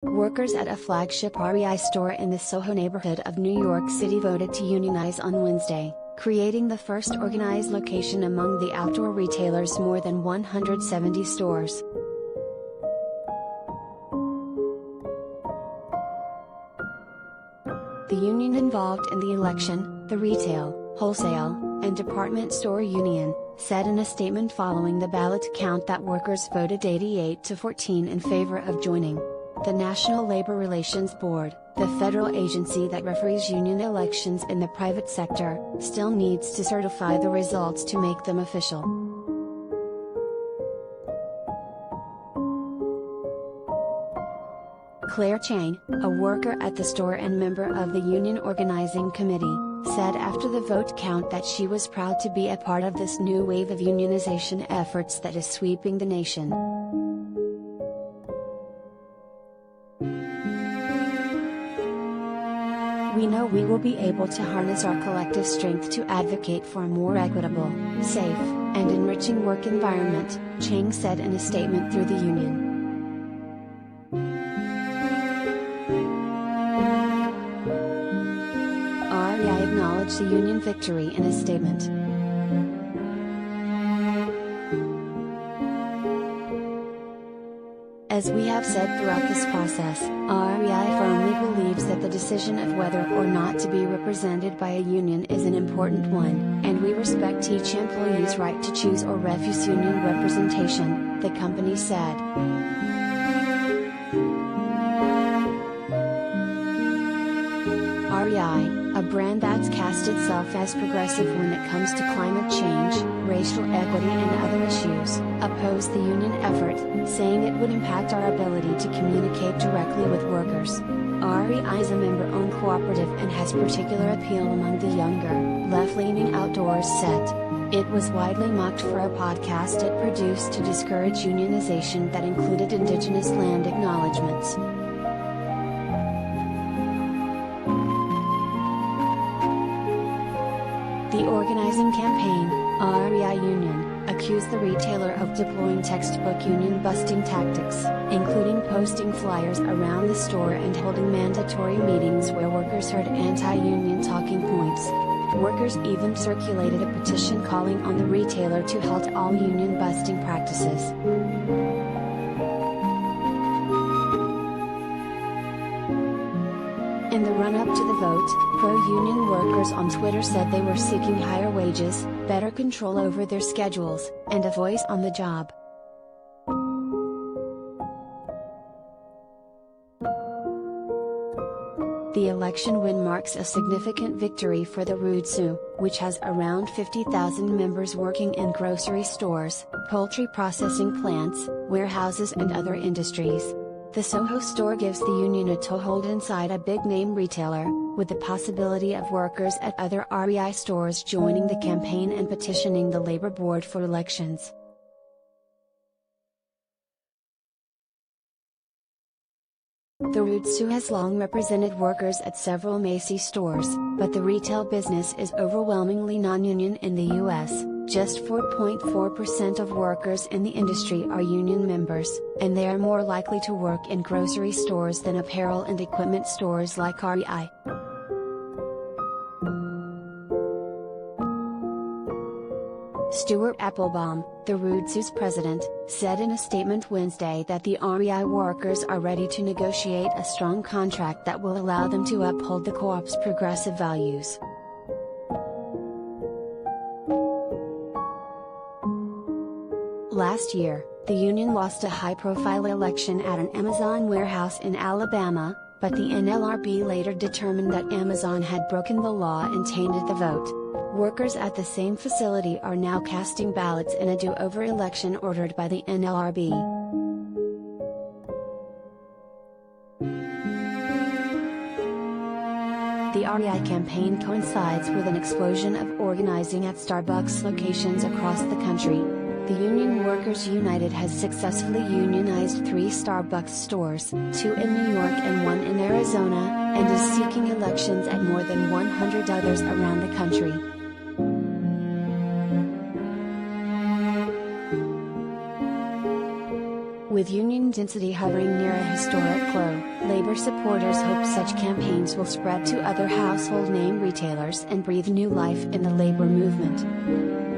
Workers at a flagship REI store in the SoHo neighborhood of New York City voted to unionize on Wednesday, creating the first organized location among the outdoor retailer's more than 170 stores. The union involved in the election, the Retail, Wholesale, and Department Store Union, said in a statement following the ballot count that workers voted 88-14 in favor of joining. The National Labor Relations Board, the federal agency that referees union elections in the private sector, still needs to certify the results to make them official. Claire Chang, a worker at the store and member of the union organizing committee, said after the vote count that she was proud to be a part of this new wave of unionization efforts that is sweeping the nation. We know we will be able to harness our collective strength to advocate for a more equitable, safe, and enriching work environment, Chang said in a statement through the union. REI acknowledged the union victory in a statement. As we have said throughout this process, REI firmly believes that the decision of whether or not to be represented by a union is an important one, and we respect each employee's right to choose or refuse union representation, the company said. REI, a brand that's cast itself as progressive when it comes to climate change, racial equity and other issues, opposed the union effort, saying it would impact our ability to communicate directly with workers. REI is a member-owned cooperative and has particular appeal among the younger, left-leaning outdoors set. It was widely mocked for a podcast it produced to discourage unionization that included indigenous land acknowledgements. The organizing campaign, REI Union, accused the retailer of deploying textbook union-busting tactics, including posting flyers around the store and holding mandatory meetings where workers heard anti-union talking points. Workers even circulated a petition calling on the retailer to halt all union-busting practices. In the run-up to the vote, pro-union workers on Twitter said they were seeking higher wages, better control over their schedules, and a voice on the job. The election win marks a significant victory for the REI, which has around 50,000 members working in grocery stores, poultry processing plants, warehouses and other industries. The SoHo store gives the union a toehold inside a big-name retailer, with the possibility of workers at other REI stores joining the campaign and petitioning the labor board for elections. The REI has long represented workers at several Macy's stores, but the retail business is overwhelmingly non-union in the U.S. Just 4.4% of workers in the industry are union members, and they are more likely to work in grocery stores than apparel and equipment stores like REI. Stuart Applebaum, the REI's president, said in a statement Wednesday that the REI workers are ready to negotiate a strong contract that will allow them to uphold the co-op's progressive values. Last year, the union lost a high-profile election at an Amazon warehouse in Alabama, but the NLRB later determined that Amazon had broken the law and tainted the vote. Workers at the same facility are now casting ballots in a do-over election ordered by the NLRB. The REI campaign coincides with an explosion of organizing at Starbucks locations across the country. The Union Workers United has successfully unionized 3 Starbucks stores, 2 in New York and 1 in Arizona, and is seeking elections at more than 100 others around the country. With union density hovering near a historic low, labor supporters hope such campaigns will spread to other household name retailers and breathe new life in the labor movement.